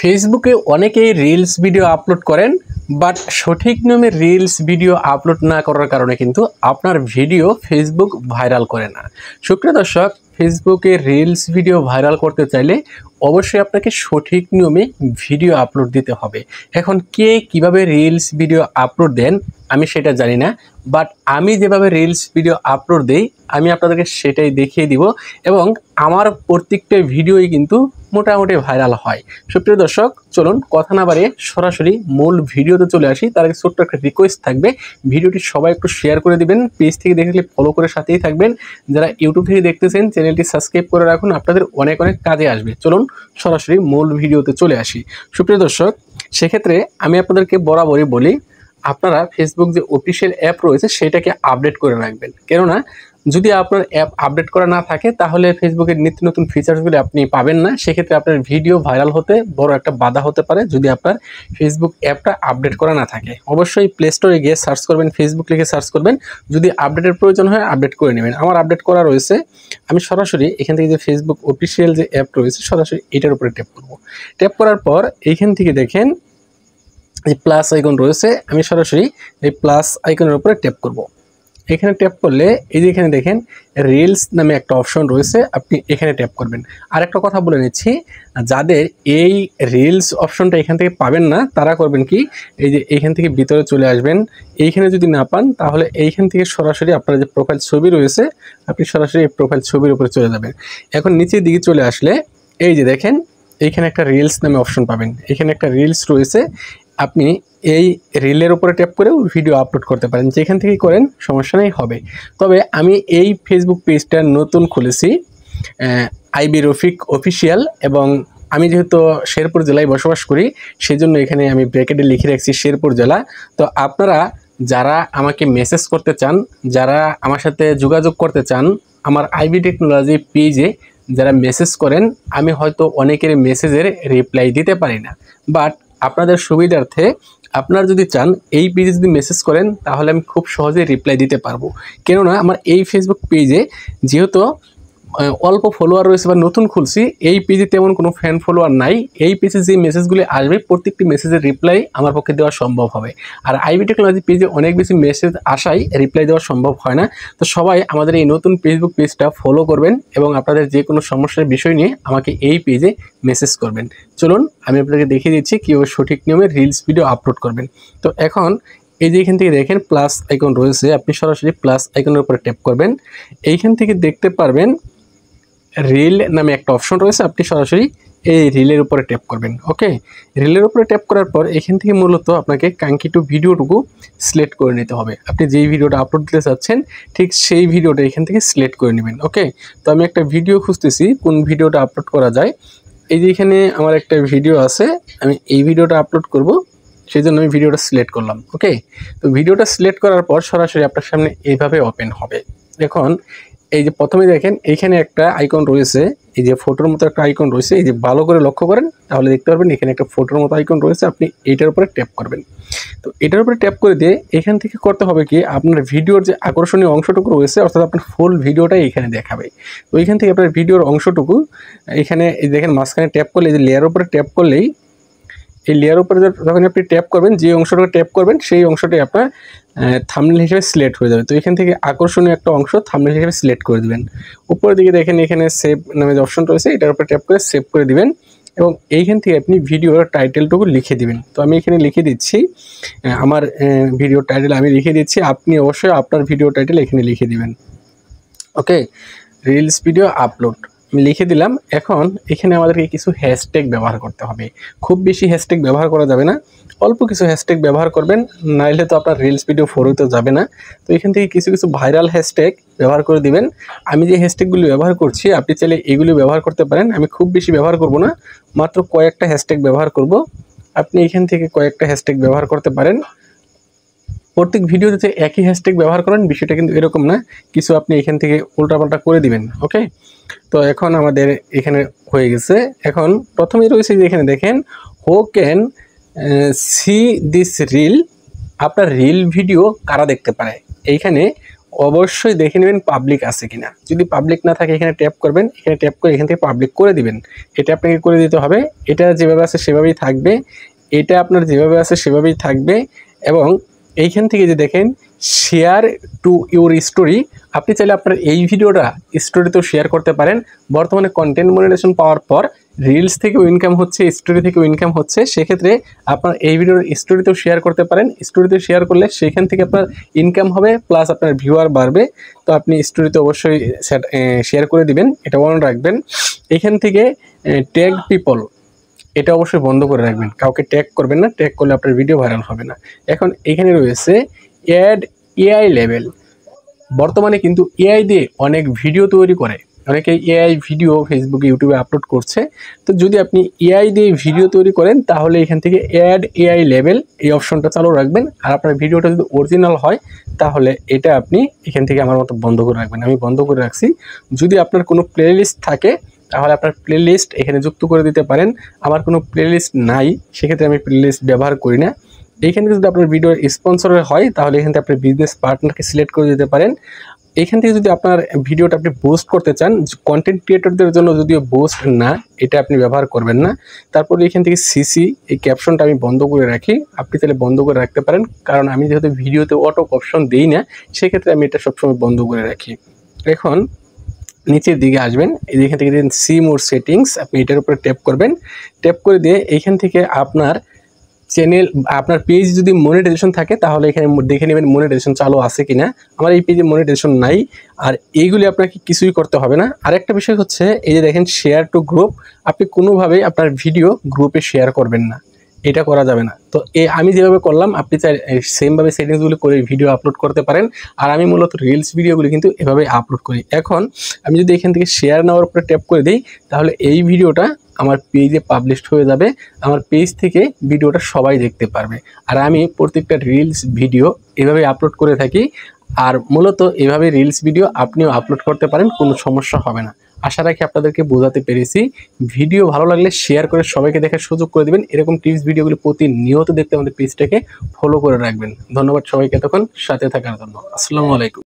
ফেসবুকে অনেকেই reels video upload করেন, বাট সঠিক নিয়মে রিলস ভিডিও আপলোড না করার কারণে কিন্তু আপনার ভিডিও ফেসবুক ভাইরাল করে না। সুপ্রিয় দর্শক, ফেসবুকে রিলস ভিডিও ভাইরাল করতে চাইলে অবশ্যই আপনাকে সঠিক নিয়মে ভিডিও আপলোড দিতে হবে। এখন কে কিভাবে রিলস ভিডিও আপলোড দেন আমি সেটা জানি না, বাট আমি যেভাবে রিলস ভিডিও আপলোড দেই আমি আপনাদেরকে সেটাই দেখিয়ে দিব এবং আমার প্রত্যেকটা ভিডিওই কিন্তু মোটামুটি ভাইরাল হয়। সুপ্রিয় দর্শক, চলুন কথা না বাড়িয়ে সরাসরি মূল ভিডিওতে চলে আসি। তার আগে ছোট্ট একটা রিকোয়েস্ট থাকবে, ভিডিওটি সবাই একটু শেয়ার করে দিবেন, পেজ থেকে দেখলে ফলো করে সাথেই থাকবেন, যারা ইউটিউব থেকে দেখতেছেন চ্যানেলটি সাবস্ক্রাইব করে রাখুন, আপনাদের অনেক অনেক কাজে আসবে। চলুন সরাসরি মূল ভিডিওতে চলে আসি। সুপ্রিয় দর্শক, সেক্ষেত্রে আমি আপনাদেরকে বরাবরই বলি, আপনারা ফেসবুক যে অফিসিয়াল অ্যাপ রয়েছে সেটাকে আপডেট করে রাখবেন। কেননা যদি আপনার অ্যাপ আপডেট করা না থাকে তাহলে ফেসবুকের নিত্য নতুন ফিচার্সগুলি আপনি পাবেন না। সেক্ষেত্রে আপনার ভিডিও ভাইরাল হতে বড় একটা বাধা হতে পারে যদি আপনার ফেসবুক অ্যাপটা আপডেট করা না থাকে। অবশ্যই প্লে স্টোরে গিয়ে সার্চ করবেন, ফেসবুক লিখে সার্চ করবেন, যদি আপডেটের প্রয়োজন হয় আপডেট করে নেবেন। আমার আপডেট করা রয়েছে, আমি সরাসরি এখান থেকে যে ফেসবুক অফিসিয়াল যে অ্যাপ রয়েছে সরাসরি এটার উপরে ট্যাপ করব। ট্যাপ করার পর এইখান থেকে দেখেন এই প্লাস আইকন রয়েছে, আমি সরাসরি এই প্লাস আইকনের উপরে ট্যাপ করব। এখানে ট্যাপ করলে এই যে এখানে দেখেন রিলস নামে একটা অপশন রয়েছে, আপনি এখানে ট্যাপ করবেন। আর একটা কথা বলে নিচ্ছি, যাদের এই রিলস অপশনটা এখান থেকে পাবেন না তারা করবেন কি, এই যে এইখান থেকে ভিতরে চলে আসবেন। এইখানে যদি না পান তাহলে এইখান থেকে সরাসরি আপনার যে প্রোফাইল ছবি রয়েছে আপনি সরাসরি এই প্রোফাইল ছবির উপরে চলে যাবেন। এখন নিচের দিকে চলে আসলে এই যে দেখেন এইখানে একটা রিলস নামে অপশন পাবেন, এখানে একটা রিলস রয়েছে, আপনি এই রিলের উপরে ট্যাপ করেও ভিডিও আপলোড করতে পারেন, যেখান থেকেই করেন সমস্যা নেই হবে। তবে আমি এই ফেসবুক পেজটা নতুন খুলেছি, আইবি রফিক অফিসিয়াল, এবং আমি যেহেতু শেরপুর জেলায় বসবাস করি সেজন্য এখানে আমি ব্র্যাকেটে লিখে রাখছি শেরপুর জেলা। তো আপনারা যারা আমাকে মেসেজ করতে চান, যারা আমার সাথে যোগাযোগ করতে চান, আমার আইবি টেকনোলজি পেজে যারা মেসেজ করেন, আমি হয়তো অনেকের মেসেজের রিপ্লাই দিতে পারি না, বাট আপনাদের সুবিধার্থে আপনারা যদি চান এই পেজে যদি মেসেজ করেন তাহলে আমি খুব সহজেই রিপ্লাই দিতে পারবো। কেননা আমার এই ফেসবুক পেজে যেহেতু অল্প ফলোয়ার রয়েছে বা নতুন খুলছি, এই পেজে তেমন কোনো ফ্যান ফলোয়ার নাই। এই পেজে যে মেসেজগুলি আসবে প্রত্যেকটি মেসেজের রিপ্লাই আমার পক্ষে দেওয়া সম্ভব হবে। আর আইবি টেকনোলজি পেজে অনেক বেশি মেসেজ আসায় রিপ্লাই দেওয়া সম্ভব হয় না। তো সবাই আমাদের এই নতুন ফেসবুক পেজটা ফলো করবেন এবং আপনাদের যে কোনো সমস্যার বিষয় নিয়ে আমাকে এই পেজে মেসেজ করবেন। চলুন আমি আপনাকে দেখিয়ে দিচ্ছি কীভাবে সঠিক নিয়মে রিলস ভিডিও আপলোড করবেন। তো এখন এই যে এখান থেকে দেখেন প্লাস আইকন রয়েছে, আপনি সরাসরি প্লাস আইকনের উপরে ট্যাপ করবেন। এইখান থেকে দেখতে পারবেন রিল নামে একটা অপশন রয়েছে, আপনি সরাসরি এই রিলের উপরে ট্যাপ করবেন। ওকে, রিলের উপরে ট্যাপ করার পর এখান থেকে মূলত আপনাকে কাঙ্ক্ষিত ভিডিওটুকু সিলেক্ট করে নিতে হবে। আপনি যেই ভিডিওটা আপলোড দিতে চাচ্ছেন ঠিক সেই ভিডিওটা এখান থেকে সিলেক্ট করে নেবেন। ওকে, তো আমি একটা ভিডিও খুঁজতেছি কোন ভিডিওটা আপলোড করা যায়। এই যে এখানে আমার একটা ভিডিও আছে, আমি এই ভিডিওটা আপলোড করব, সেই জন্য আমি ভিডিওটা সিলেক্ট করলাম। ওকে, তো ভিডিওটা সিলেক্ট করার পর সরাসরি আপনার সামনে এইভাবে ওপেন হবে। এখন এই যে প্রথমে দেখেন এইখানে একটা আইকন রয়েছে, এই যে ফটোর মতো একটা আইকন রয়েছে, এই যে ভালো করে লক্ষ্য করেন তাহলে দেখতে পারবেন এখানে একটা ফটোর মতো আইকন রয়েছে, আপনি এইটার উপরে ট্যাপ করবেন। তো এটার উপরে ট্যাপ করে দিয়ে এখান থেকে করতে হবে কি, আপনার ভিডিওর যে আকর্ষণীয় অংশটুকু রয়েছে অর্থাৎ আপনার ফুল ভিডিওটাই এখানে দেখাবে। তো এইখান থেকে আপনার ভিডিওর অংশটুকু এখানে এই দেখেন মাঝখানে ট্যাপ করলে এই যে লেয়ার উপরে ট্যাপ করলেই এই লেয়ার উপরে যখন আপনি ট্যাপ করবেন যে অংশটা ট্যাপ করবেন সেই অংশটাই আপনার থাম্বনেল হিসেবে সিলেক্ট হয়ে যাবে। তো এখান থেকে আকর্ষণীয় একটা অংশ থাম্বনেল হিসেবে সিলেক্ট করে দিবেন। উপরের দিকে দেখেন এখানে সেভ নামে যে অপশন রয়েছে এটার উপরে ট্যাপ করে সেভ করে দিবেন এবং এইখান থেকে আপনি ভিডিওর টাইটেলটুকু লিখে দিবেন। তো আমি এখানে লিখে দিচ্ছি আমার ভিডিও টাইটেল আমি লিখে দিচ্ছি, আপনি অবশ্যই আপনার ভিডিও টাইটেল এখানে লিখে দিবেন। ওকে, রিলস ভিডিও আপলোড আমি লিখে দিলাম। এখন এখানে আমাদেরকে কিছু হ্যাশট্যাগ ব্যবহার করতে হবে, খুব বেশি হ্যাশট্যাগ ব্যবহার করা যাবে না, অল্প কিছু হ্যাশট্যাগ ব্যবহার করবেন, নাইলে তো আপনার রিলস ভিডিও ফলোতে যাবে না। তো এখান থেকে কিছু কিছু ভাইরাল হ্যাশট্যাগ ব্যবহার করে দিবেন। আমি যে হ্যাশট্যাগুলি ব্যবহার করছি আপনি চাইলে এগুলি ব্যবহার করতে পারেন, আমি খুব বেশি ব্যবহার করব না, মাত্র কয়েকটা হ্যাশট্যাগ ব্যবহার করব। আপনি এখান থেকে কয়েকটা হ্যাশট্যাগ ব্যবহার করতে পারেন। প্রত্যেক ভিডিওতে যে একই হ্যাশট্যাগ ব্যবহার করেন বিষয়টা কিন্তু এরকম না, কিছু আপনি এখান থেকে উল্টাপাল্টা করে দিবেন। ওকে, তো এখন আমাদের এখানে হয়ে গেছে। এখন প্রথমেই রয়েছে যে এখানে দেখেন who can see this reel, আপনার রিল ভিডিও কারা দেখতে পারে। এইখানে অবশ্যই দেখে নেবেন পাবলিক আছে কিনা। যদি পাবলিক না থাকে এখানে ট্যাপ করবেন, এখানে ট্যাপ করে এখান থেকে পাবলিক করে দিবেন। এটা আপনাকে করে দিতে হবে। এটা যেভাবে আছে সেভাবেই থাকবে, এটা আপনার যেভাবে আছে সেভাবেই থাকবে। এবং এইখান থেকে যে দেখেন শেয়ার টু ইউর স্টোরি, আপনি চাইলে আপনার এই ভিডিওটা স্টোরিতেও শেয়ার করতে পারেন। বর্তমানে কন্টেন্ট মনিটাইজেশন পাওয়ার পর রিলস থেকেও ইনকাম হচ্ছে, স্টোরি থেকেও ইনকাম হচ্ছে। সেক্ষেত্রে আপনার এই ভিডিওর স্টোরিতেও শেয়ার করতে পারেন। স্টোরিতে শেয়ার করলে সেখান থেকে আপনার ইনকাম হবে, প্লাস আপনার ভিউয়ার বাড়বে। তো আপনি স্টোরিতে অবশ্যই শেয়ার করে দিবেন, এটা অন রাখবেন। এখান থেকে ট্যাগ পিপল, এটা অবশ্যই বন্ধ করে রাখবেন, কাউকে ট্যাগ করবেন না, ট্যাগ করলে আপনার ভিডিও ভাইরাল হবে না। এখন এখানে রয়েছে অ্যাড এআই লেভেল। বর্তমানে কিন্তু এআই দিয়ে অনেক ভিডিও তৈরি করে, অনেকে এআই ভিডিও ফেসবুকে ইউটিউবে আপলোড করছে। তো যদি আপনি এআই দিয়ে ভিডিও তৈরি করেন তাহলে এখান থেকে অ্যাড এআই লেভেল এই অপশনটা চালু রাখবেন। আর আপনার ভিডিওটা যদি অরিজিনাল হয় তাহলে এটা আপনি এখান থেকে আমার মতো বন্ধ করে রাখবেন। আমি বন্ধ করে রাখছি। যদি আপনার কোনো প্লেলিস্ট থাকে তাহলে আপনার প্লেলিস্ট এখানে যুক্ত করে দিতে পারেন। আমার কোনো প্লেলিস্ট নাই, সেক্ষেত্রে আমি প্লেলিস্ট ব্যবহার করি না। এইখানে যদি আপনার ভিডিওর স্পন্সরের হয় তাহলে এখান থেকে আপনি বিজনেস পার্টনারকে সিলেক্ট করে দিতে পারেন। এখান থেকে যদি আপনার ভিডিওটা আপনি বুস্ট করতে চান, কন্টেন্ট ক্রিয়েটরদের জন্য যদিও বুস্ট না, এটা আপনি ব্যবহার করবেন না। তারপরে এখান থেকে সিসি এই ক্যাপশনটা আমি বন্ধ করে রাখি, আপনি তাহলে বন্ধ করে রাখতে পারেন, কারণ আমি যেহেতু ভিডিওতে অটো অপশন দিই না, সেক্ষেত্রে আমি এটা সবসময় বন্ধ করে রাখি। এখন নিচের দিকে আসবেন, এখান থেকে দেখেন সি মোর সেটিংস, আপনি এটার উপরে ট্যাপ করবেন। ট্যাপ করে দিয়ে এইখান থেকে আপনার চ্যানেল, আপনার পেজ যদি মনিটাইজেশন থাকে তাহলে এখানে দেখে নেবেন মনিটাইজেশন চালু আছে কিনা। আমার এই পেজে মনিটাইজেশন নাই, আর এইগুলি আপনাকে কিছুই করতে হবে না। আরেকটা বিষয় হচ্ছে এই যে দেখেন শেয়ার টু গ্রুপ, আপনি কোনোভাবেই আপনার ভিডিও গ্রুপে শেয়ার করবেন না, এটা করা যাবে না। তো আমি যেভাবে করলাম আপনি চাই সেমভাবে সেটিংসগুলো করে ভিডিও আপলোড করতে পারেন। আর আমি মূলত রিলস ভিডিওগুলি কিন্তু এভাবে আপলোড করি। এখন আমি যদি এখান থেকে শেয়ার নেওয়ার উপরে ট্যাপ করে দিই তাহলে এই ভিডিওটা আমার পেজে পাবলিশড হয়ে যাবে, আমার পেজ থেকে ভিডিওটা সবাই দেখতে পারবে। আর আমি প্রত্যেকটা রিলস ভিডিও এভাবে আপলোড করে থাকি। আর মূলত এভাবে রিলস ভিডিও আপনিও আপলোড করতে পারেন, কোনো সমস্যা হবে না। আশা রাখি আপনাদেরকে বোঝাতে পেরেছি। ভিডিও ভালো লাগলে শেয়ার করে সবাইকে দেখার সুযোগ করে দেবেন। এরকম টিপস ভিডিওগুলি প্রতিনিয়ত দেখতে আমাদের পেজটাকে ফলো করে রাখবেন। ধন্যবাদ সবাইকে এতক্ষণ সাথে থাকার জন্য। আসসালামু আলাইকুম।